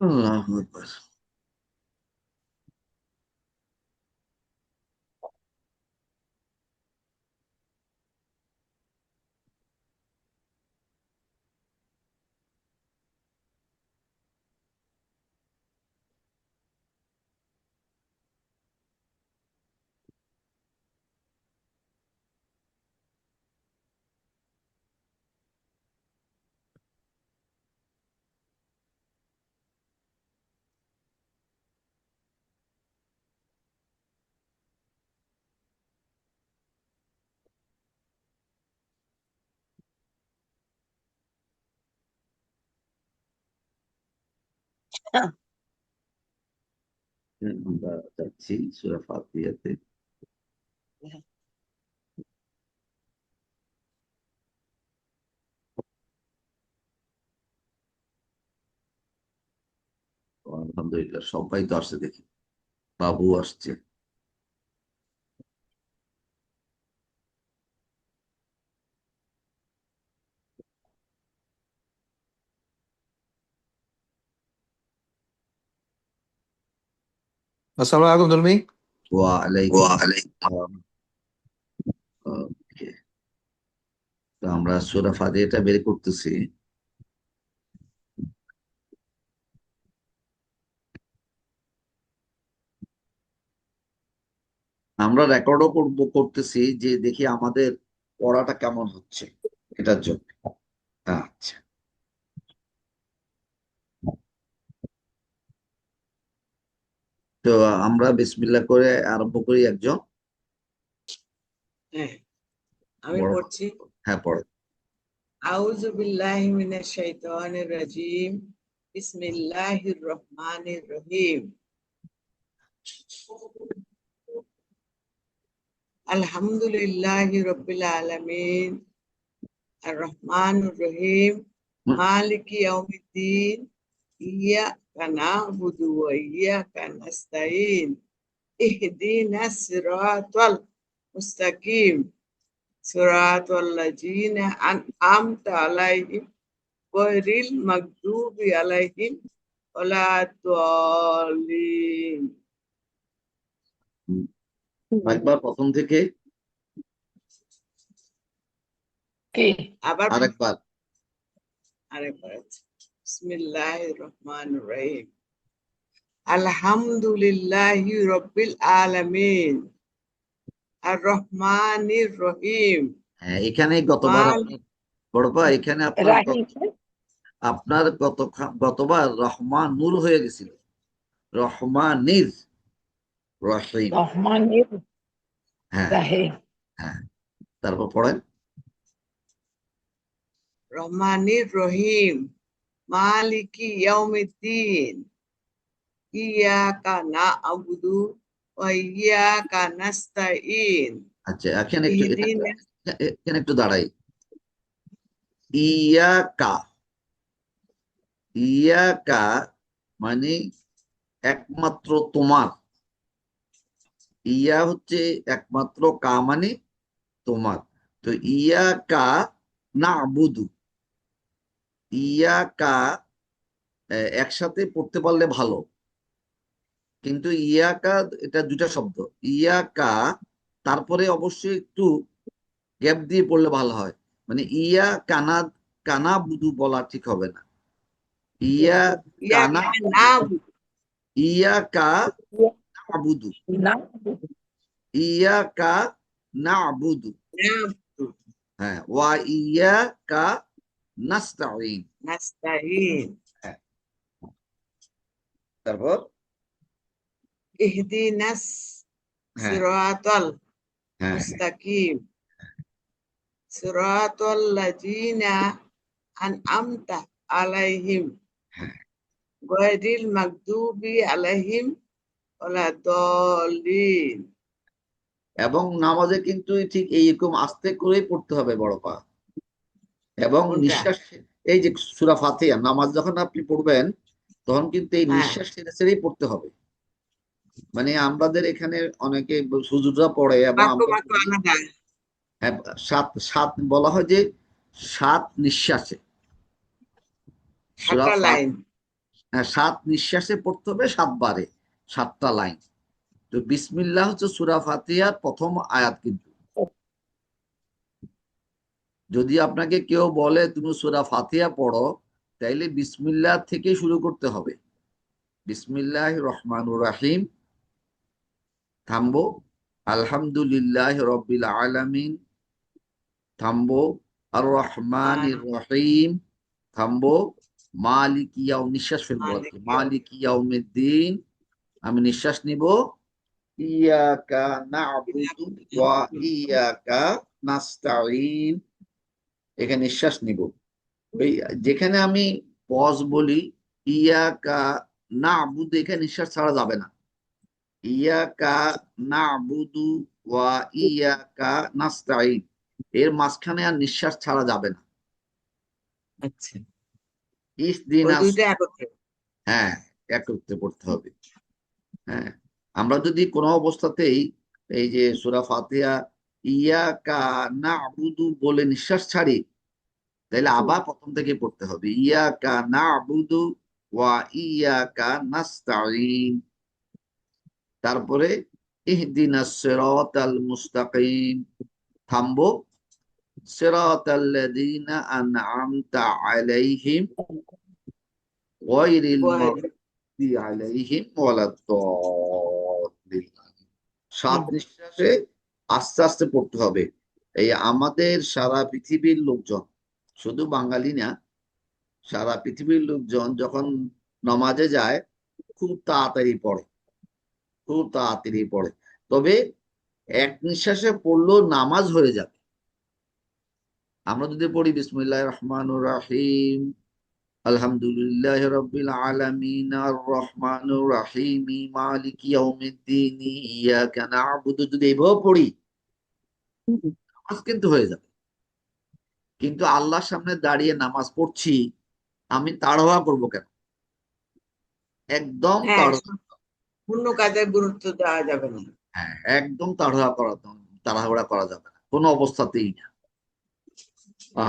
আল্লাহু আকবার। আমরা যাচ্ছি সূরা ফাতিহাতে। আলহামদুলিল্লাহ সবাই তো আসছে দেখি, বাবু আসছে। আসসালামু আলাইকুম দুলমি। ওয়ালাইকুম আসসালাম। ওকে, তো আমরা সূরা ফাতিহাটা বের করতেছি। আমরা রেকর্ডও করতেছি যে দেখি আমাদের পড়াটা কেমন হচ্ছে এটার জন্য। আচ্ছা, তো আমরা বিসমিল্লাহ করে আরম্ভ করি একজন। হ্যাঁ, আমি বড়, পড়ছি। হ্যাঁ পড়ে। আউযু বিল্লাহি মিনাশ শাইতানির রাজিম। বিসমিল্লাহির রহমানির রহিম। আলহামদুলিল্লাহি রাব্বিল আলামিন। আর রহমানির রহিম। মালিকি ইয়াউমিদ্দিন। ইয়্যাকা না'বুদু ওয়া ইয়্যাকা নাস্তাঈন। ইহদিনাস সিরাতাল মুস্তাকিম। সিরাতাল লাযিনা আন'আমতা আলাইহিম গয়রিল মাগদুবি আলাইহিম ওয়ালাদ-দাল্লিন। একবার প্রথম থেকে, আবার আরেকবার। আরেকবার। বিসমিল্লাহির রহমানির রহিম। আলহামদুলিল্লাহি রাব্বিল আলামিন। আর রহমানির রহিম। হ্যাঁ, এখানে গতবার মাল আপনার বড় ভাই, এখানে আপনার আপনার গতবার রহমান নূর হয়ে গেছিল, রহমানির রহিম। রহমানির হ্যাঁ রাহিম। হ্যাঁ, তারপর পড়েন। রহমানির রহিম। মালিকি ইয়াউমিদ্দিন। ইয়্যাকা না'বুদু ওয়া ইয়্যাকা নাস্তাঈন। আচ্ছা, এখানে একটু ইহদিনা এখানে একটু দাঁড়াই। ইয়াকা, ইয়াকা মানে একমাত্র তোমার। ইয়া হচ্ছে একমাত্র, কা মানে তোমার। তো ইয়াকা না বুধু, ইয়াকা একসাথে পড়তে পারলে ভালো, কিন্তু ইয়াকা এটা দুটা শব্দ। ইয়াকা তারপরে অবশ্যই একটু গ্যাপ দিয়ে পড়লে ভালো হয়। মানে ইয়া কানা, কানা বুধু বলা ঠিক হবে না। ইয়া কানা, ইয়্যাকা না'বুদু ইয়া কা না বুধু, না ইয়া কা না বুধু। না'বুদু হ্যাঁ, ওয়া ইয়া কা নাস্তাইন। নাস্তাঈন। হ্যাঁ, তারপর ইহদিনাস হ্যাঁ সিরাতাল হ্যাঁ মুস্তাকিম। সিরাতাল লাযিনা আন'আমতা আলাইহিম হ্যাঁ। গয়রিল মাগদুবি আলাইহিম ওয়ালাদ-দাল্লিন। এবং নামাজে কিন্তু ঠিক এইরকম আস্তে করেই পড়তে হবে বড় পা, এবং কোনটা? নিঃশ্বাস। এই যে সূরা ফাতিহা নামাজ যখন আপনি পড়বেন, তখন কিন্তু এই হ্যাঁ, নিঃশ্বাস ছেড়ে ছেড়েই পড়তে হবে। মানে আমাদের এখানে অনেকে হুজুররা পড়ে এবং বাক্য আমরা বাক্য পড়ি। আলাদা। হ্যাঁ, সাত সাত বলা হয় যে সাত নিঃশ্বাসে। সূরা সাতটা লাইন। হ্যাঁ, 7 নিঃশ্বাসে পড়তে হবে, 7 বারে, 7টা লাইন। তো বিসমিল্লাহ হচ্ছে সূরা ফাতিহার প্রথম আয়াত। কিন্তু যদি আপনাকে কেউ বলে তুমি সূরা ফাতিহা পড়ো, তাইলে বিসমিল্লাহ থেকে শুরু করতে হবে। বিসমিল্লাহির রহমানির রহিম থামবো, আলহামদুলিল্লাহ রব্বিল আলামিন থামবো, আর রহমানির রহিম থামবো, মালিক ইয়াউম, নিঃশ্বাস ফেলবো আর কি, মালিক মালিক ইয়াউমিদ্দিন, আমি নিঃশ্বাস নিব, ইয়াকা না'বুদু ওয়া ইয়াকা নাস্তাঈন, এখানে নিঃশ্বাস নিব। এই যেখানে আমি পজ বলি, ইয়াকা না'বুদু, এখানে নিঃশ্বাস ছাড়া যাবে না। ইয়াকা না'বুদু ওয়া ইয়াকা নাস্তাঈন, এর মাঝখানে আর নিঃশ্বাস ছাড়া যাবে না। আচ্ছা, ওই ইহদিনাস, দুইটা একত্রে। হ্যাঁ, একত্রে পড়তে হবে। হ্যাঁ, আমরা যদি কোনো অবস্থাতেই এই যে সূরা ফাতিহা ইয়াকা না'বুদু বলে নিঃশ্বাস ছাড়ি, তাহলে আবার প্রথম থেকে পড়তে হবে, ইয়াকা না'বুদু ওয়া ইয়াকা নাস্তাঈন, তারপরে ইহদিনাস সিরাতাল মুস্তাকিম থামবো, সিরাতাল্লাযীনা আন'আমতা আলাইহিম গায়রিল মাগদুবি আলাইহিম ওয়ালাদ-দাল্লিন। 7 নিঃশ্বাসে আস্তে আস্তে পড়তে হবে। এই আমাদের সারা পৃথিবীর লোকজন, শুধু বাঙালি না, সারা পৃথিবীর লোকজন যখন নামাজে যায় খুব তাড়াতাড়ি পড়ে, খুব তাড়াতাড়ি পড়ে। তবে এক নিঃশ্বাসে পড়লেও নামাজ হয়ে যাবে। আমরা যদি পড়ি বিসমিল্লাহির রহমানির রহিম, আলহামদুলিল্লাহ রাব্বিল আলামিন আর রহমানির রহিম মালিকি ইয়াউমিদ্দিন ইয়াকা না'বুদু, যদি এইভাবে পড়ি নামাজ কিন্তু হয়ে যাবে। কিন্তু আল্লাহর সামনে দাঁড়িয়ে নামাজ পড়ছি, আমি তাড়াহুড়া করবো কেন? একদম হ্যাঁ, তাড়াহুড়া, পূর্ণ কাজে গুরুত্ব দেওয়া যাবে না। হ্যাঁ, একদম তাড়াহুড়া করা যাবে না, কোনো অবস্থাতেই না।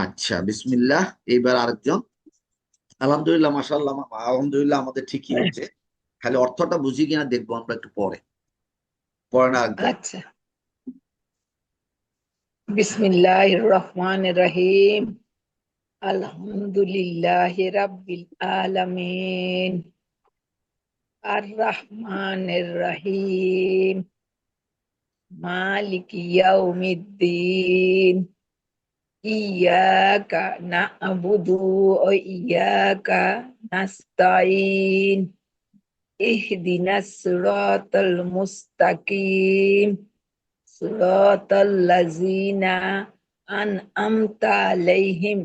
আচ্ছা, বিসমিল্লাহ। এইবার আরেকজন। আলহামদুলিল্লাহ, মাশাআল্লাহ, আলহামদুলিল্লাহ, আমাদের ঠিকই হচ্ছে, খালি অর্থটা বুঝি কিনা দেখবো আমরা একটু পরে। পরে না একজন। আচ্ছা, বিসমিল্লাহির রহমানির রহিম, আলহামদুলিল্লাহি রাব্বিল আলামিন, আর রহমানির রহিম, মালিকি ইয়াউমিদ্দিন, ইয়াকা না'বুদু ওয়া ইয়াকা নাস্তাঈন, ইহদিনাস সিরাতাল মুস্তাকিম, সিরাতাল্লাযীনা আন'আমতা আলাইহিম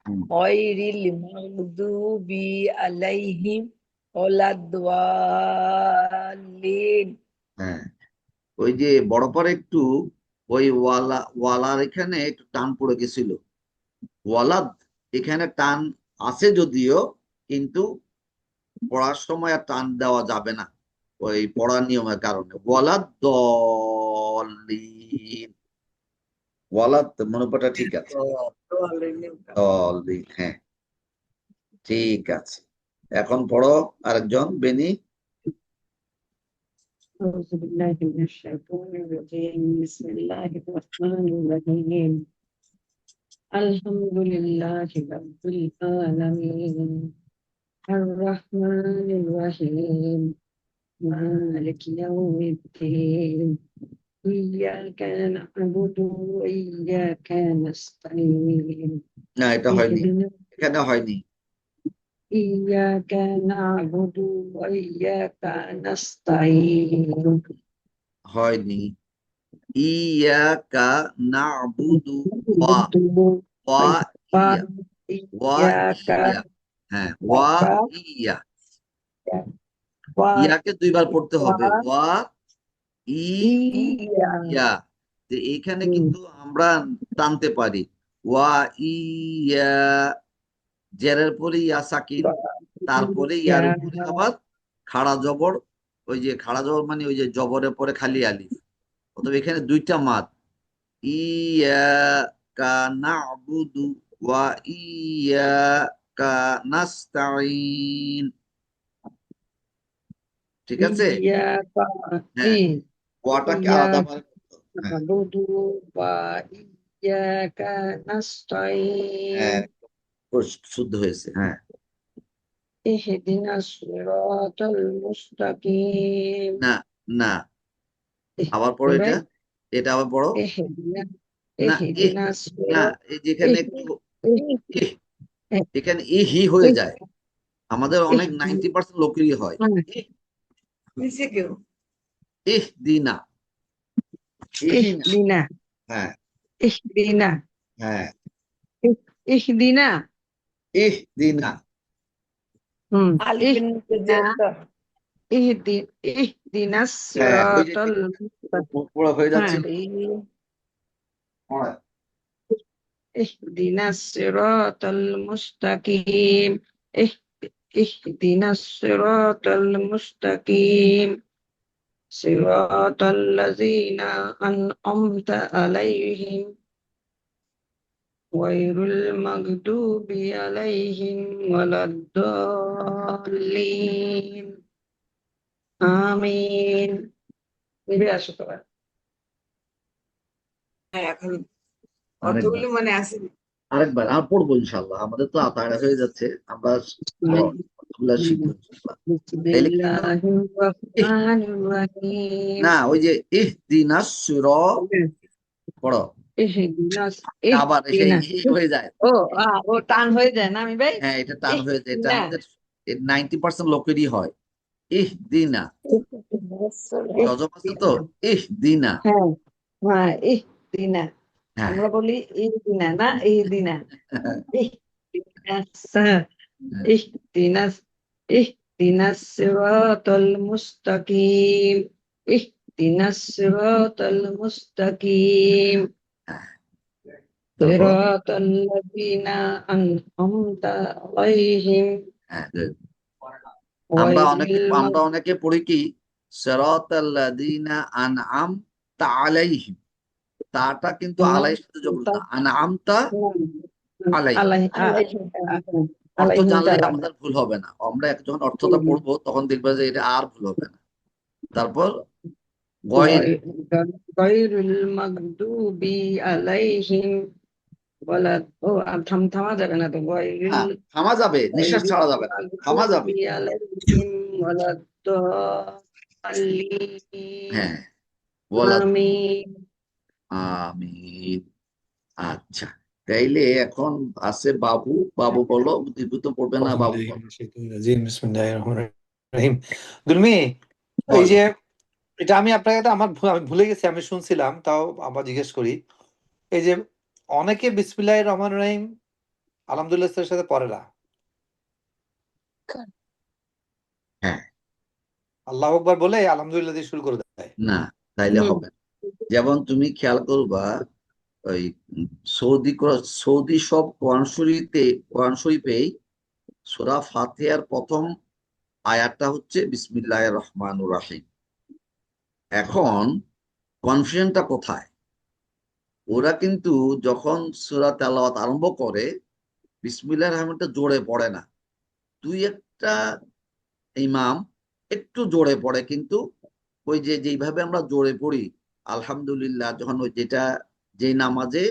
হুম, গয়রিল মাগদুবি আলাইহিম ওয়ালাদ-দাল্লিন। হ্যাঁ, ওই যে বড় পরে একটু ওই ওয়ালার এখানে একটু টান পড়ে গেছিল। ওয়ালাদ এখানে টান আছে যদিও, কিন্তু পড়ার সময় আর টান দেওয়া যাবে না, ওই পড়ার নিয়মের কারণে। ওয়ালাদ দলিন, ওয়ালাদ মনোপটা ঠিক আছে, তো already দলিন, হ্যাঁ, ঠিক আছে। এখন পড়ো আরেকজন, বেনি। أعوذ بالله من الشيطان الرجيم بسم الله الرحمن الرحيم الحمد لله رب العالمين الرحمن الرحيم مالك يوم الدين إياك نعبد وإياك نستعين না, এটা হয়নি, اهدنا এখানে হয়নি, إياك نعبد وإياك نستعين হয়নি। ইয়াকা না'বুদু ওয়া, ওয়া ইয়া, ওয়া إياك ইয়া, হ্যাঁ, ওয়া ইয়া, ইয়াকে 2 বার পড়তে হবে, ওয়া ই ইয়া। তো এইখানে কিন্তু আমরা টানতে পারি, ওয়া ইয়া, জেরের পরে ইয়া সাকিন, তারপরে ইয়ার উপরে আবার খাড়া জবর, ওই যে খাড়া জবর মানে ওই যে জবরের পরে খালি আলিফ, অথবা এখানে 2টা মাদ, ইয়াকা না'বুদু ওয়া ইয়াকা নাস্তাঈন। ঠিক আছে? ইয়াকা হ্যাঁ, ই ওয়াটাকে আলাদা ইয়াকা করে করতে হবে। হ্যাঁ নাবুদু ওয়া ইয়াকা হ্যাঁ, নাস্তাইন শুদ্ধ হয়েছে। হ্যাঁ, ইহদিনাস সিরাতাল মুস্তাকিম না না, আবার পড়ো এবার এটা, এটা আবার পড়ো। ইহদিনা না ইহ, ইহদিনাস না, সিরাত এই যেখানে ইহ একটু ইহ ইহ, ইহ এখানে ইহি হয়ে ইহ যায়, আমাদের অনেক ইহদিনা 90% লোকেরই হয়। ইহ, নিচে কেউ ইহ দিনা, ইহি না। ইহদিনা হ্যাঁ ইহদিনা হ্যাঁ, ইহদিনা ইহ দিনা। ألف ইহদিনা جزر ইহদিনাস হ্যাঁ, ওই যে সিরাতাল মুস্তাকিম পুরো হয়ে যাচ্ছে। হ্যাঁ হ্যাঁ, اهدنا الصراط المستقيم اهدنا الصراط المستقيم صراط الذين أنعمت عليهم غير المغضوب عليهم ولا الضالين آمين নিবে আসো তোরা হ্যাঁ, এখন আরেকবার অতগুলো মনে আছে। আরেকবার আর পড়বো ইনশাল্লাহ, আমাদের তো তাড়া হয়ে যাচ্ছে, আমরা অতগুলা শিখবো ইনশাল্লাহ। তাইলে কি হলো? ইহ, বিসমিল্লাহির না, ওই যে ইহ দিনাস পড়ো, ইহদিনা আবার সেই ইহদিনা হয়ে যায়। ও ও টান হয়ে যায় না আমি ভাই হ্যাঁ, এটা টান হয়ে যায়, এটা ইহদিনা আমাদের 90% লোকেরই হয়। ইহ দিনা, اهدنا الصراط জজম আছে তো, ইহদিনা ইহ দিনা। হ্যাঁ হ্যাঁ ইহদিনা হ্যাঁ আমরা বলি ইহদিনা না ইহদিনা ইহদিনা ইহদিনা ইহদিনা সিরাতাল মুস্তাকিম ইহদিনা সিরাতাল মুস্তাকিম তারপর صراط الذين أنعمت عليهم হ্যাঁ, good. আমরা غير অনেকে আমরা অনেকে পড়ি কি সিরাতাল্লাযীনা আনআমতা আলাইহিম, তাটা কিন্তু আলাই সাথে জবর না, আনআমতা আলাইহিম। عليهم অর্থ عليهم জানলে تعالى আমাদের ভুল হবে না, আমরা যখন অর্থটা পড়বো তখন দেখবে যে এটা আর ভুল হবে না। তারপর গয়ের, غير المغضوب عليهم ولا থামা যাবে না তো হ্যাঁ থামা যাবে, غير নিঃশ্বাস ছাড়া যাবে না, থামা المغضوب যাবে। عليهم ولا الضالين হ্যাঁ, বলা آمين আমিন। আচ্ছা, তাইলে এখন আছে বাবু, বাবু বলো, দীর্ঘ তো পড়বে না, বাবু বলো। বিসমিল্লাহির রহমানির রহিম। দুলমি, এই বলো। যে এটা আমি আপনাকে তো আমি ভুলে গেছি, আমি শুনছিলাম তাও আবার জিজ্ঞেস করি। এই যে অনেকে বিসমিল্লাহির রহমানির রহিম আলহামদুলিল্লাহ এর সাথে পড়ে না, হ্যাঁ, আল্লাহ আকবার বলে আলহামদুলিল্লাহ দিয়ে শুরু করে দেয়। না, তাইলে হুম হবে না। যেমন তুমি খেয়াল করবা, ওই সৌদি সব কোরআন শরীফেই সূরা ফাতিহার প্রথম আয়াতটা হচ্ছে বিসমিল্লাহির রহমানির রহিম। এখন কনফিউশনটা কোথায়? ওরা কিন্তু যখন সূরা তেলাওয়াত আরম্ভ করে বিসমিল্লাহির রহমানটা জোরে পড়ে না, দুই একটা ইমাম একটু জোরে পড়ে, কিন্তু ওই যে যেইভাবে আমরা জোরে পড়ি আলহামদুলিল্লাহ, যখন ওই যেটা যেই নামাজে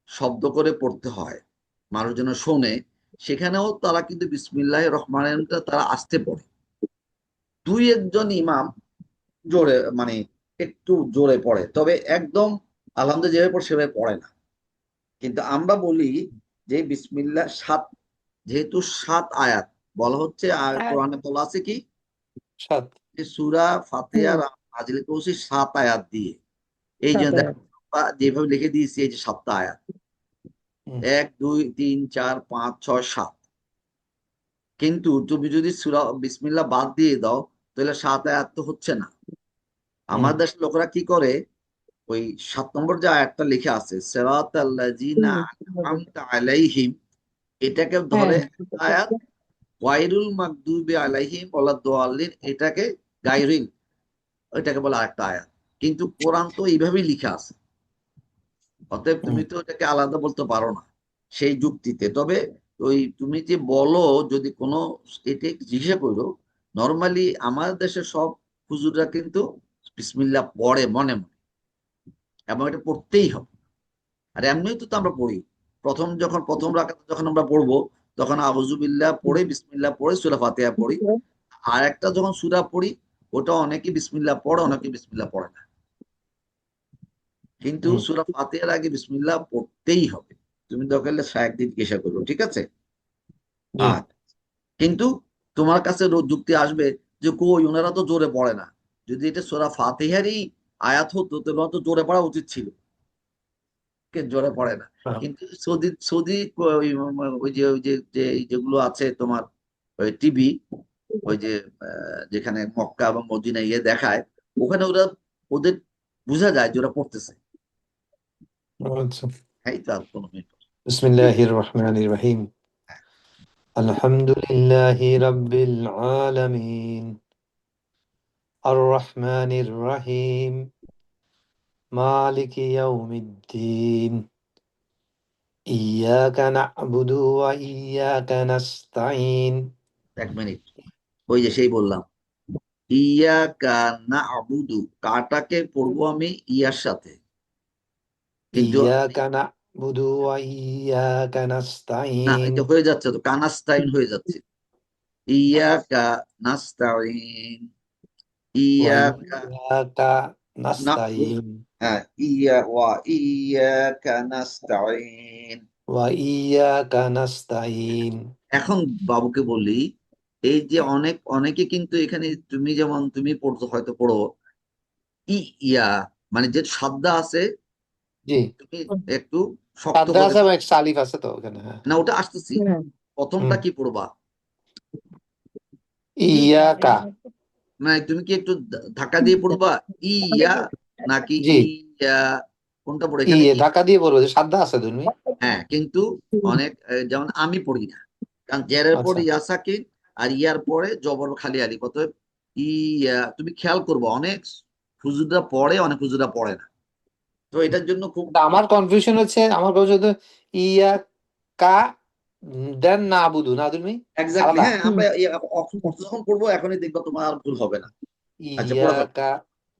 শব্দ করে পড়তে হয় মানুষ যেন শোনে, সেখানেও তারা কিন্তু বিসমিল্লাহির রহমানটা তারা আস্তে পড়ে। দুই একজন ইমাম জোরে, মানে একটু জোরে পড়ে, তবে একদম আলহামদুলিল্লাহ যেভাবে পড়ে সেভাবে পড়ে না। কিন্তু আমরা বলি যে বিসমিল্লাহ যেহেতু 7 আয়াত বলা হচ্ছে, আর কোরআনে বলা আছে কি সাত। যে সূরা ফাতিহা হুম নাজিল করেছি 7 আয়াত দিয়ে। এই যে সাথে দেখো, আমরা যেভাবে লিখে দিয়েছি, এই যে 7টা আয়াত, হুম, 1 2 3 4 5 6 7, কিন্তু তুমি যদি সূরা বিসমিল্লাহ বাদ দিয়ে দাও তাহলে 7 আয়াত তো হচ্ছে না। হুম, আমার দেশের লোকেরা কি করে, ওই 7 নম্বর যে আয়াতটা লিখে আছে সিরাতাল্লাযীনা আনআমতা আলাইহিম, এটাকে হ্যাঁ ধরে আয়াত, গায়রুল মাগদুবি আলাইহিম ওয়ালাদ-দাল্লিন এটাকে গায়রিন, এটাকে বলে আরেকটা আয়াত। কিন্তু কোরআন তো এইভাবেই লিখা আছে, অতএব হুম, তুমি তো এটাকে আলাদা বলতে পারো না সেই যুক্তিতে। তবে ওই তুমি যে বলো, যদি কোনো এটা জিজ্ঞাসা করো নর্মালি আমাদের দেশের সব হুজুররা কিন্তু বিসমিল্লাহ পড়ে মনে মনে, এবং এটা পড়তেই হবে। আর এমনিও তো আমরা পড়ি, যখন প্রথম রাকাতে যখন আমরা পড়বো, তখন আউযুবিল্লাহ পড়ে বিসমিল্লাহ পড়ে সূরা ফাতিহা পড়ি। আর একটা যখন সূরা পড়ি, ওটা অনেকে বিসমিল্লাহ পড়ে, অনেকে বিসমিল্লাহ পড়ে না, কিন্তু হুম। সূরা ফাতিহার আগে বিসমিল্লাহ পড়তেই হবে। তুমি দরকার হলে শায়েখদের জিজ্ঞাসা করো, ঠিক আছে? জি। আর কিন্তু তোমার কাছে যুক্তি আসবে যে কই ওনারা তো জোরে পড়ে না। যদি এটা সূরা ফাতিহারই আয়াত হতো তাহলে তো জোরে পড়া উচিত ছিল, কে জোরে পড়ে না। হ্যাঁ। কিন্তু সৌদি সৌদি যেগুলো আছে তোমার ওই টিভি, ওই যে যেখানে মক্কা এবং মদিনা দেখায়, ওখানে ওদের বোঝা যায় যে ওরা পড়তেছে। আচ্ছা। এই তো আর কোনো ব্যাপার। বিসমিল্লাহির রহমানির রহিম। আলহামদুলিল্লাহি রাব্বিল আলামিন, আর রহমানির রহিম, মালিকি ইয়াউমিদ্দিন, ইয়াকা না'বুদু ওয়া ইয়াকা নাস্তাঈন। এক মিনিট, ওই যে সেই বললাম, ইয়াকা না'বুদু, কাটাকে পড়বো আমি ইয়ার সাথে, কিন্তু ইয়াকা না'বুদু ওয়া ইয়াকা না, নাস্তাঈন। এটা হয়ে যাচ্ছে তো, কানাস্তাইন হয়ে যাচ্ছে। ইয়াকা নাস্তাইন, ওয়া ইয়াকা ইয়াকা না'বুদু, নাস্তাঈন। হ্যাঁ, ইয়াকা নাস্তাইন। ওয়া ইয়াকা নাস্তাঈন। এখন বাবুকে বলি, এই যে অনেকে কিন্তু এখানে, তুমি যেমন তুমি পড়তো, হয়তো পড়ো ইয়া, মানে যে সাদ্দা আছে, জি। তুমি একটু শক্ত সাদ্দা করে, আছে এবং একটা সালিফ আছে তো ওখানে, হ্যাঁ। না ওটা আসতেছি, হুম। প্রথমটা হুম। কি পড়বা? ইয়াকা। মানে তুমি কি একটু ধাক্কা দিয়ে পড়বা ইয়া, নাকি জি। ইয়া? কোনটা পড়ে এখানে ধাক্কা দিয়ে বলবো যে সাদ্দা আছে তুমি। হ্যাঁ, কিন্তু অনেক যেমন আমি পড়ি না, কারণ জেরের পর আচ্ছা। ইয়া সাকিন, আর ইয়ার পরে জবর খালি আলি কত, ইয়া। তুমি খেয়াল করবো, অনেক হুজুররা পড়ে, অনেক হুজুররা পড়ে না। তো এটার জন্য খুব তা আমার কনফিউশন হচ্ছে, ইয়াকা দেন না বুধু না তুমি এক্স্যাক্টলি, আলাদা। হ্যাঁ, আমরা অর্থ যখন পড়বো এখনই দেখবা তোমার আর ভুল হবে না। আচ্ছা, পড়ে ফেলো। ইয়াকা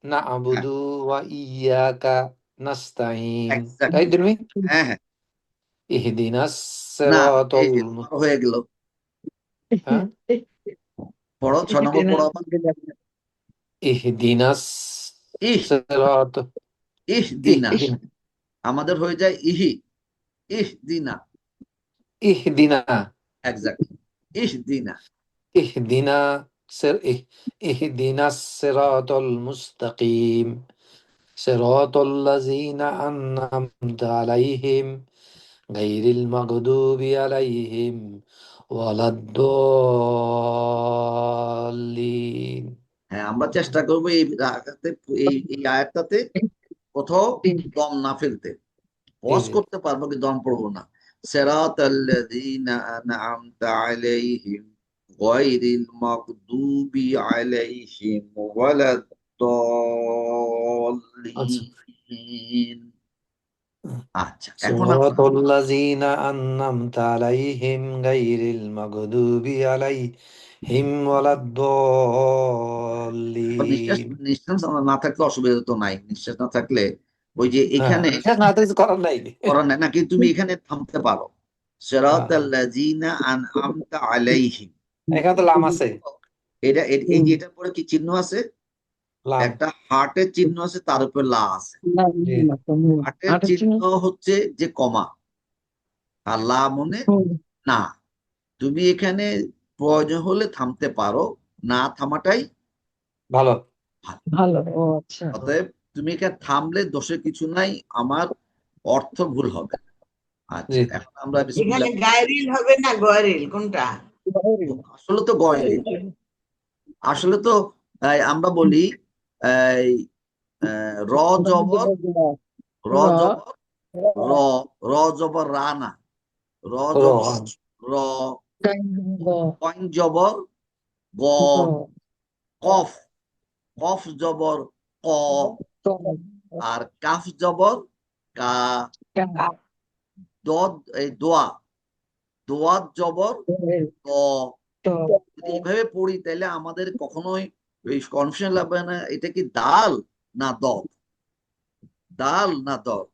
না হ্যাঁ, আবুদু ওয়া ইয়াকা নাস্তাইন, তাই এক্স্যাক্টলি, তুমি হ্যাঁ হ্যাঁ। ইহদিনাস না, সিরাতাল এই যে তোমার হয়ে গেল, হ্যাঁ পড়ো 6 নম্বর পড়ো আবার। ইহদিনাস ইহ, সিরাত ইহ দিনা, ইহদিনা আমাদের হয়ে যায় ইহি, ইহ দিনা, ইহদিনা এক্স্যাক্টলি, ইহ দিনা। ইহদিনা ইহদিনাস সিরাতাল মুস্তাকিম, সিরাতাল লাযিনা আন'আমতা আলাইহিম গায়রিল মাগদুবি আলাইহিম ওয়ালাদ-দাল্লিন। হ্যাঁ, আমরা চেষ্টা করবো এই রাকাতে, এই আয়াতটাতে কোথাও দম না ফেলতে। জি পজ জি। করতে পারবো কিন্তু দম পড়বো না। সিরাতাল্লাযীনা আন'আমতা আলাইহিম গায়রিল মাগদুবি আলাইহিম আচ্ছা। ওয়ালাদ-দাল্লিন। আচ্ছা, এখন আমরা সিরাতাল লাযিনা আন'আমতা আলাইহিম গায়রিল মাগদুবি আলাইহিম নিঃশ্বাস ওয়ালাদ-দাল্লিন। নিঃশ্বাস না থাকলে অসুবিধা তো নাই, নিঃশ্বাস না থাকলে ওই যে হ্যাঁ, এখানে নিঃশ্বাস না তো কিছু করার নাই। করার নাই, নাকি তুমি এখানে থামতে পারো, হ্যাঁ, সিরাতাল্লাযীনা আন'আমতা আলাইহিম। এখানে তো লাম আছে। এই যে এটার পরে কি চিহ্ন আছে? লাম। একটা হার্টের চিহ্ন আছে, তার উপর লা আছে। জি। হার্টের চিহ্ন হচ্ছে যে কমা, আর লা মনে না। তুমি এখানে প্রয়োজন হলে থামতে পারো, না থামাটাই ভালো। ভালো। ভালো, ও আচ্ছা। অতএব তুমি এখানে থামলে দোষের কিছু নাই, আমার অর্থ ভুল হবে না। জি। আচ্ছা, এখন আমরা এখানে বিসমিল্লাহ। গায়রিল হবে না গয়রিল, কোনটা? আসলে তো গয়রে, আসলে তো আমরা বলি এই, র জবর, র জবর র, র জবর রা না, র র। জবর র, কইন জবর গ, কফ, কফ জবর ক, আর কাফ জবর কা, দদ এই দোয়া, দোয়াত জবর দ, তো যদি এইভাবে পড়ি তাহলে আমাদের কখনোই ওই কনফিউশন লাগবে না, এটা কি দাল না দল, দাল না দল।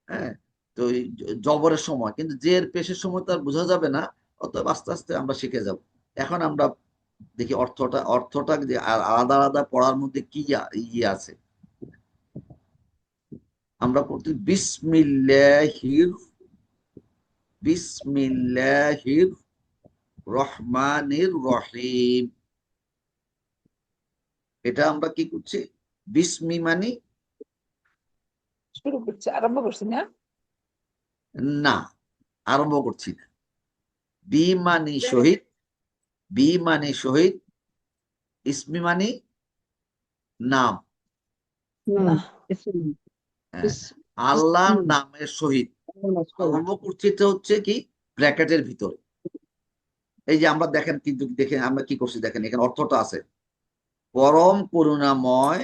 হ্যাঁ, তো এই জবরের সময় কিন্তু জের পেশের সময় তো আর বোঝা যাবে না, অতএব আস্তে আস্তে আমরা শিখে যাব। এখন আমরা দেখি অর্থটা যে আলাদা আলাদা পড়ার মধ্যে কি ইয়ে আছে। আমরা পড়ছি বিসমিল্লাহির রহমানির রহিম। এটা আমরা কি করছি? বিসমি মানে শুরু করছি, আরম্ভ করছি না? না, আরম্ভ করছি না। বি মানে শহীদ, বি মানে শহীদ, ইসমি মানে নাম। না হ্যাঁ, আল্লাহর নামের সহিত আরম্ভ করছি। এটা হচ্ছে কি ব্র্যাকেটের ভিতরে। এই যে আমরা দেখেন, কিন্তু দেখেন আমরা কি করছি, দেখেন এখানে অর্থটা আছে, পরম করুণাময়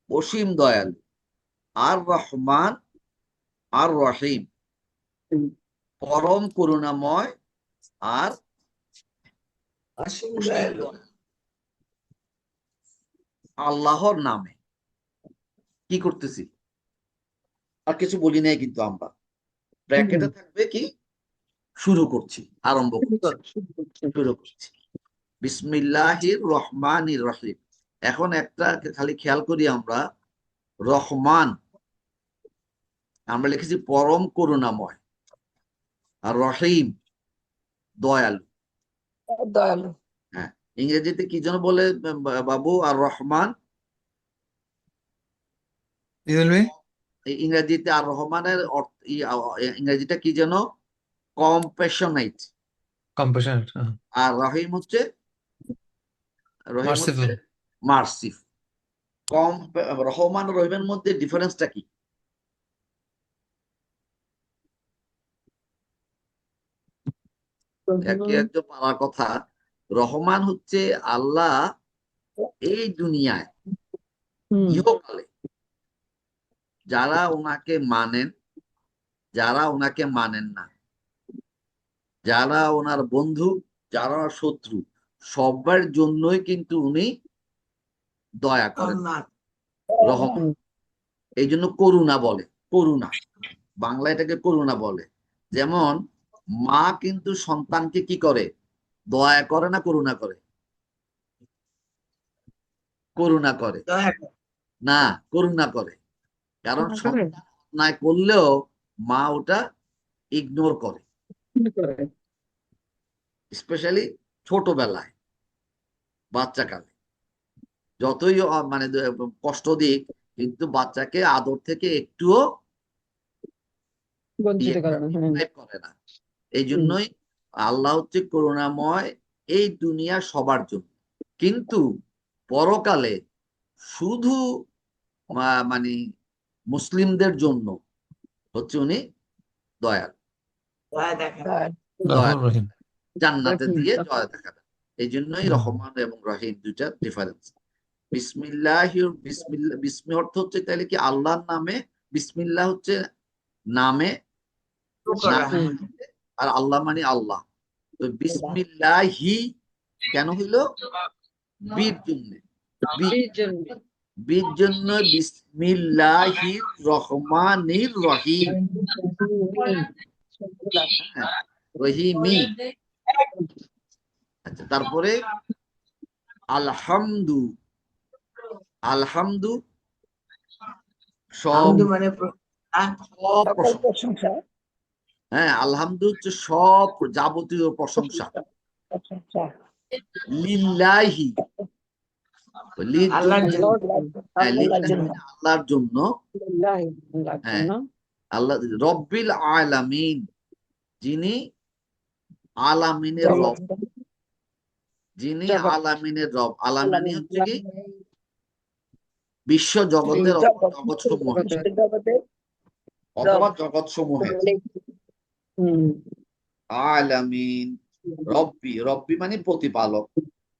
অসীম দয়ালু আর রহমান আর রহিম। পরম করুণাময় আর অসীম অসীম দয়ালু। দয়ালু আল্লাহর নামে কি করতেছি, আর কিছু বলি নাই কিন্তু আমরা ব্র্যাকেটে থাকবে কি শুরু করছি, আরম্ভ করছি, শুরু করছি বিসমিল্লাহির রহমানির রহিম। এখন একটা খালি খেয়াল করি আমরা, রহমান আমরা লিখেছি পরম করুণাময়, আর রহিম দয়ালু। দয়ালু। হ্যাঁ, ইংরেজিতে কি যেন বলে বাবু? আর রহমান ইংরেজিতে আর রহমানের ইংরেজিটা কি যেন? কম্প্যাশনেট। কম্পাশনেট, আর রহিম হচ্ছে মার্সিফুল। মার্সিফ। রহমান রহিমের মধ্যে ডিফারেন্সটা কি? একে একজন পারার কথা। রহমান হচ্ছে আল্লাহ এই দুনিয়ায় ইহকালে যারা ওনাকে মানেন, যারা ওনাকে মানেন না, যারা ওনার বন্ধু, যারা শত্রু, সবার জন্যই কিন্তু উনি দয়া করেন, রহমান। রহমান। এই জন্য করুণা বলে, করুণা, বাংলা এটাকে করুণা বলে। যেমন মা কিন্তু সন্তানকে কি করে? দয়া করে না করুণা করে? করুণা করে দয়া করে। না, করুণা করে। কারণ সন্তান অন্যায় করলেও মা ওটা ইগনোর করে, স্পেশালি ছোটবেলায়, বাচ্চাকালে। যতই মানে কষ্ট দিক, কিন্তু বাচ্চাকে আদর থেকে একটুও বঞ্চিত করে না। deprive করে না। এই জন্যই আল্লাহ হচ্ছে করুণাময় এই দুনিয়া সবার জন্য, কিন্তু পরকালে শুধু মানে মুসলিমদের জন্য হচ্ছে উনি দয়াল, দয়া দেখা। দয়াল, রহিম। জান্নাতে দিয়ে দয়া দেখাবেন। এই জন্যই রহমান এবং রহিম দুইটা ডিফারেন্স। বিসমিল্লাহির বিসমি অর্থ হচ্ছে তাহলে কি আল্লাহর নামে, বিসমিল্লাহ হচ্ছে নামে, আর আল্লাহ মানে আল্লাহ। তো বিসমিল্লাহি কেন হইলো? বীর জন্য, বীর জন্য বিসমিল্লাহির রহমানির রহিম। হ্যাঁ, রহিমি। আচ্ছা, তারপরে আলহামদু, আলহামদু সব হামদু মানে সব সকল প্রশংসা। প্রশংসা। হ্যাঁ, আলহামদু হচ্ছে সব যাবতীয় প্রশংসা। প্রশংসা লিল্লাহি, লির আল্লাহর জন্য, জন্য। হ্যাঁ, আল্লাহর লিল্লাহি জন্য। মানে আল্লাহর জন্য। হ্যাঁ, আল্লাহ রব্বিল আলামিন, যিনি আলামিনের রব, যিনি জগৎ। আলামিনের রব। আলামিনী হচ্ছে কি বিশ্ব জগতের জগৎ সমূহের, জগতের অথবা জগৎ সমূহের। আলামিন রব্বি, রব্বি মানে প্রতিপালক,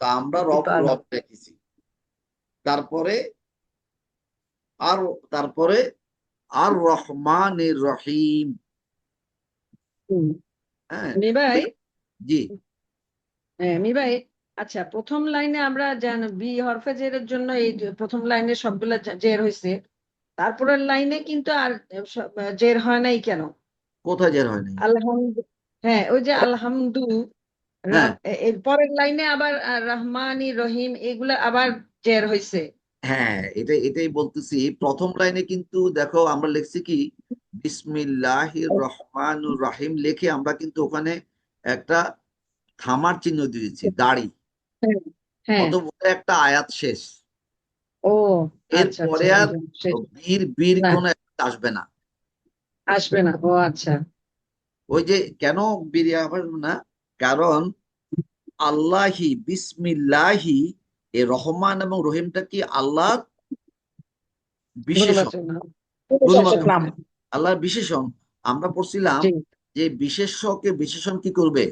তা আমরা রব রব রেখেছি। তারপরে তারপরে আর রহমানির রহিম। হ্যাঁ, ভাই জি, হ্যাঁ মিবাই, আচ্ছা প্রথম লাইনে আমরা বি হরফে জেরের জন্য এই যে প্রথম লাইনে সবগুলা জের হয়েছে, তারপরের লাইনে কিন্তু আর জের হয় নাই কেন? কোথায় জের হয় নাই? আলহামদু, হ্যাঁ ওই যে আলহামদু, হ্যাঁ এর পরের লাইনে আবার রহমানি রহিম এগুলা আবার জের হয়েছে। হ্যাঁ, এটাই বলতেছি। প্রথম লাইনে কিন্তু দেখো আমরা লিখছি কি, বিসমিল্লাহির রহমানুর রাহিম লিখে আমরা কিন্তু ওখানে একটা থামার চিহ্ন দিয়েছি, দাড়ি। হ্যাঁ হ্যাঁ। অতঃপর একটা আয়াত শেষ। ও আচ্ছা আচ্ছা, এরপরে আর শেষ। বীর বীর না, কোনো একটা আসবে না। আসবে না, ও আচ্ছা। ওই যে কেন বীর আসবে না, কারণ আল্লাহি বিসমিল্লাহি, এ রহমান এবং রহিমটা কি আল্লাহর বিশেষণ, গুণবাচক নাম। গুণবাচক নাম। আল্লাহর বিশেষণ। আমরা পড়ছিলাম জি, যে বিশেষ্যকে বিশেষণ কি করবে,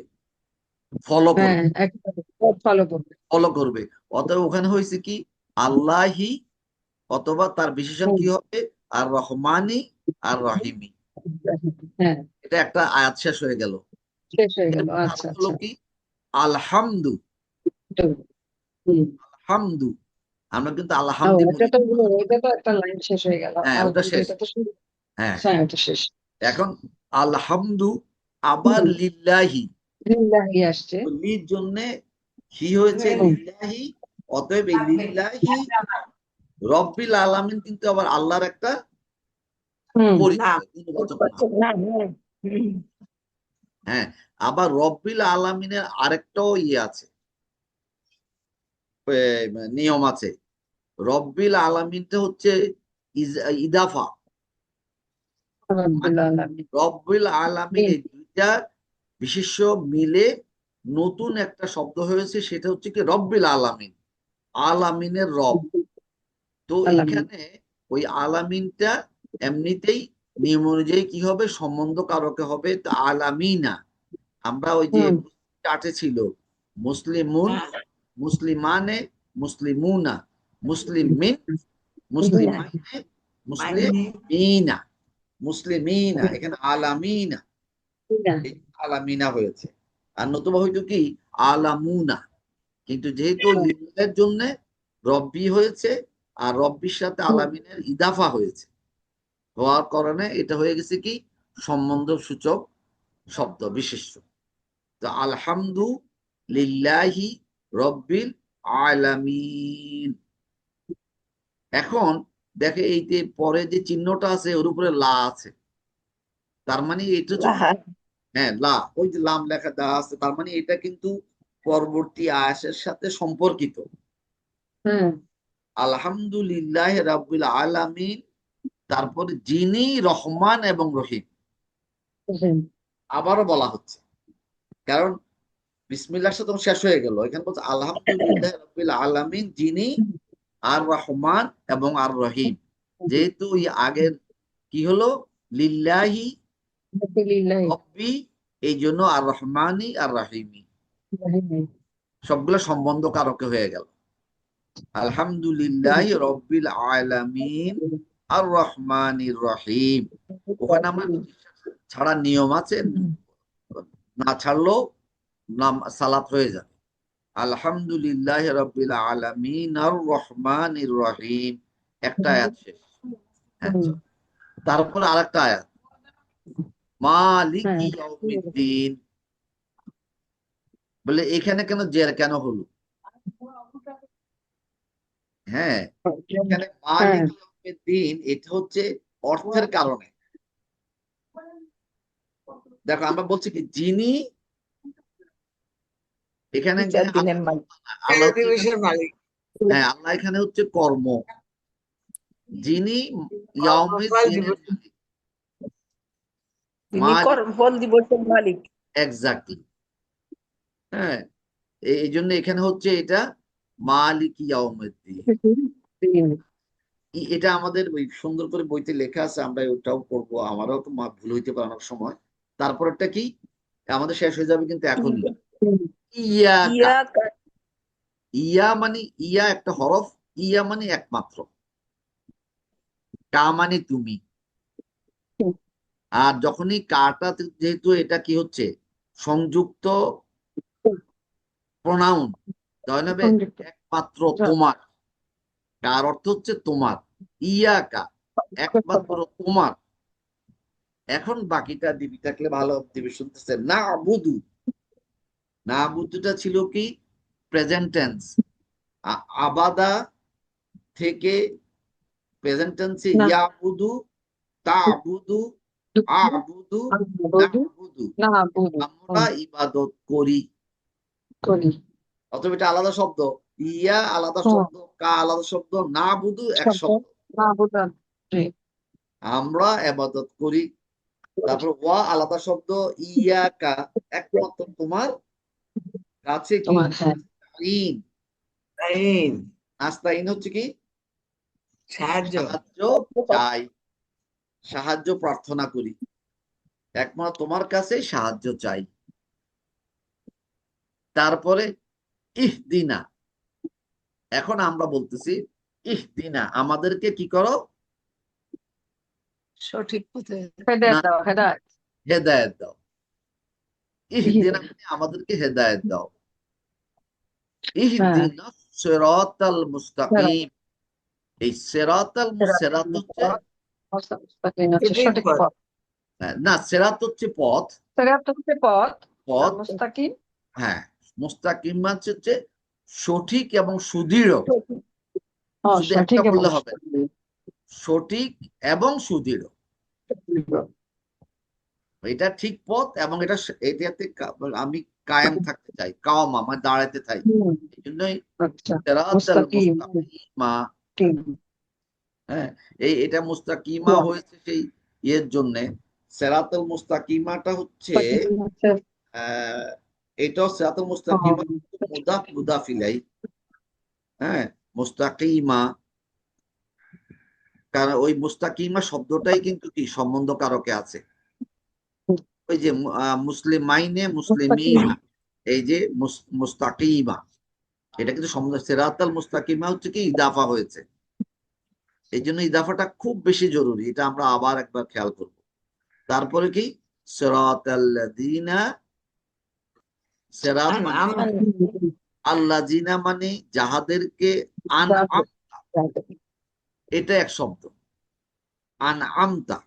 ফলো হ্যাঁ করবে, একদম ফলো করবে। ফলো করবে। অতএব ওখানে হয়েছে কি, আল্লাহি অথবা তার বিশেষণ হুম, কি হবে, আর রহমানি আর রহিমি। হ্যাঁ এটা একটা আয়াত শেষ হয়ে গেল। শেষ হয়ে গেল, এরপর আচ্ছা আরেকটা হলো আচ্ছা। কি, আলহামদু। তো, হুম। হামদু, আমরা কিন্তু ও আলহামদি এটা বলি। তো, এটা তো একটা লাইন শেষ হয়ে গেল, হ্যাঁ ওটা আলহামদুলিল্লাহ শেষ। এটা তো শুরু। হ্যাঁ, হ্যাঁ এটা শেষ। এখন আলহামদু আবার হুম, লিল্লাহি, লিল্লাহি আসছে। লির জন্য হি হয়েছে হুম, লিল্লাহি। অতএব এই লিল্লাহি রব্বিল আলামিন কিন্তু আবার আল্লাহর একটা হুম, নাম। পরিচয়, গুণবাচক নাম। নাম। হুম। হ্যাঁ, আবার রব্বিল আলামিনের আরেকটাও ইয়ে আছে, এ, নিয়ম আছে। রব্বিল আলামিনটা হচ্ছে ইদাফা, মানে আলহামদুলিল্লাহ আলামিন। রব্বিল আলামিন, হুম, এই দুইটা বিশেষ্য মিলে নতুন একটা শব্দ হয়েছে, সেটা হচ্ছে কি রব্বিল আলামিন, আলামিনের রব। তো আলামিন। এইখানে ওই আলামিনটা এমনিতেই নিয়ম অনুযায়ী কি হবে, সম্বন্ধ কারকে হবে, তা আলামিনা। আমরা ওই যে হুম, চার্টে ছিল মুসলিমুন, হ্যাঁ, মুসলিমানে, মুসলিমুনা, মুসলিমিন, মিনা। মুসলিমাইনে, মাইনে মুসলিমিনা, মুসলিমিনা, এখানে আলামিনা, না, এই আলামিনা হয়েছে। আর নতুবা হয়তো কি আলামুনা, কিন্তু যেহেতু লিল্লাহের জন্য রব্বি হয়েছে, আর রব্বির সাথে হুম, আলামিনের ইদাফা হয়েছে, হওয়ার কারণে এটা হয়ে গেছে কি সম্বন্ধ সূচক শব্দ, বিশেষ্য। তো আলহামদু লিল্লাহি রব্বিল আলামিন। এখন দেখে এই যে পরে যে চিহ্নটা আছে ওর উপরে লা আছে, তার মানে এটা হচ্ছে, লাহা। হ্যাঁ লা, ওই যে লাম লেখা দেওয়া আছে, তার মানে এটা কিন্তু পরবর্তী আয়াতের সাথে সম্পর্কিত। হুম, আলহামদুলিল্লাহ রাব্বিল আলামিন, তারপরে যিনি রহমান এবং রহিম, হুম, আবারও বলা হচ্ছে। কারণ বিসমিল্লাহর সাথে শেষ হয়ে গেল, এখানে বলছে আলহামদুলিল্লাহ রাব্বিল আলামিন, যিনি আর রহমান এবং আর রহিম। যেহেতু এই আগের কি হলো, লিল্লাহি আলহামদুলিল্লাহ। রব্বি, এই জন্য আর রহমানি আর রাহিমি হুম, সবগুলো সম্বন্ধ কারকে হয়ে গেল। আলহামদুলিল্লাহ রব্বিল আলামিন আর রহমানির রহিম। ওখানে আমরা ছাড়া নিয়ম আছে, না ছাড়লেও নাম সালাত হয়ে যাবে। আলহামদুলিল্লাহ রব্বিল আলামিন আর রহমানির রহিম, একটা আয়াত শেষ। হ্যাঁ হুম, চল। তারপর আরেকটা আয়াত, মালিক ইয়াউমিদ্দিন। বলে এখানে কেন জের কেন হলো? হ্যাঁ, এখানে হ্যাঁ, মালিক ইয়াউমিদ্দিন, এটা হচ্ছে অর্থের কারণে। দেখো আমরা বলছি কি, যিনি, এখানে বিচার দিনের আল্লাহ, মালিক। আল্লাহ হচ্ছে এখানে, দিবসের মালিক। হ্যাঁ আল্লাহ এখানে হচ্ছে কর্ম, যিনি ইয়াউমের কর্মফল দিনের দিবস, মালিক, তিনি মালিক, কর্মফল দিবসের মালিক। এক্স্যাক্টলি। হ্যাঁ, এই জন্য এখানে হচ্ছে এটা মালিক ইয়াউমিদ্দিন। দিন। এটা আমাদের ওই সুন্দর করে বইতে লেখা আছে, আমরা ওটাও পড়বো, আমারও তো ভুল হইতে পারে অনেক সময়। তারপরটা কি, আমাদের শেষ হয়ে যাবে কিন্তু এখনই। হুম, ইয়াকা, ইয়া ইয়া মানে ইয়া একটা হরফ, ইয়া মানে একমাত্র, কা মানে তুমি। হুম, আর যখনই কাটা, যেহেতু এটা কি হচ্ছে সংযুক্ত প্রোনাউন তাহলে হবে সংযুক্ত একমাত্র যা। তোমার। কার অর্থ হচ্ছে তোমার। ইয়াকা একমাত্র তোমার। এখন বাকিটা দিবি থাকলে ভালো দিবি শুনতেছে। না বুধু, না বুধুটা ছিল কি প্রেজেন্ট টেন্স। আবাদা থেকে প্রেজেন্ট টেন্সে না ইয়াবুদু, তাবুদু, আবুদু, বুধু নাবুদু। না বুধু আমরা ইবাদত করি। করি অথবা এটা আলাদা শব্দ। ইয়া আলাদা শব্দ, কা আলাদা শব্দ, না বুধু এক শব্দ শব্দ। না বুধু জি আমরা ইবাদত করি। তারপর ওয়া আলাদা শব্দ, ইয়াকা একমাত্র তোমার কাছে কি তোমার হ্যাঁ নাস্তাইন। তাইন নাস্তাইন হচ্ছে কি সাহায্য। সাহায্য চাই, সাহায্য প্রার্থনা করি, একমাত্র তোমার কাছে সাহায্য চাই। তারপরে ইহদিনা, এখন আমরা বলতেছি ইহদিনা আমাদেরকে কি করো, সঠিক পথে। হেদায়েত দাও হেদায়েত হেদায়েত দাও। ইহদিনা মানে আমাদেরকে হেদায়েত দাও। হ্যাঁ ইহদিনা সিরাতাল মুস্তাকিম। এই সিরাতাল সিরাত হচ্ছে মুস্তাকিম হচ্ছে সঠিক সঠিক পথ। পথ না, সিরাত হচ্ছে পথ। সিরাত হচ্ছে পথ আর পথ মুস্তাকিম হ্যাঁ, মুস্তাকিম মানে হচ্ছে সঠিক এবং সুদৃঢ়। শুধু সঠিক একটা এবং বললে হবে না, সঠিক এবং সুদৃঢ়। এটা ঠিক পথ এবং এটাতে আমি কায়েম থাকতে চাই, কাওয়ামা মানে দাঁড়াতে চাই। এই জন্যই আচ্ছা সিরাতাল মুস্তাকিম মুস্তাকিমা। ঠিক হ্যাঁ, এটা মুস্তাকিমা হয়েছে সেই ইয়ের জন্য। সিরাতাল মুস্তাকিমাটা হচ্ছে হচ্ছে এটাও সিরাতাল মুস্তাকিমা মুদাফ মুদাফ ইলাই। হ্যাঁ, মুস্তাকিমা, কারণ ওই মুস্তাকিমা শব্দটাই কিন্তু কি সম্বন্ধ কারকে আছে। ওই যে মুসলিম মাইনে মুসলিমিনা, এই যে মুস্তাকিমা, এটা কিন্তু সম্বন্ধ। সিরাতাল মুস্তাকিমা হচ্ছে কি ইদাফা হয়েছে, এই জন্য ইদাফাটা খুব বেশি জরুরি। এটা আমরা আবার একবার খেয়াল করব। তারপরে কি সিরাতাল্লাযিনা, সিরাত মানে আল্লাযিনা মানে যাহাদেরকে আনআম, এটা এক শব্দ। আনআমতা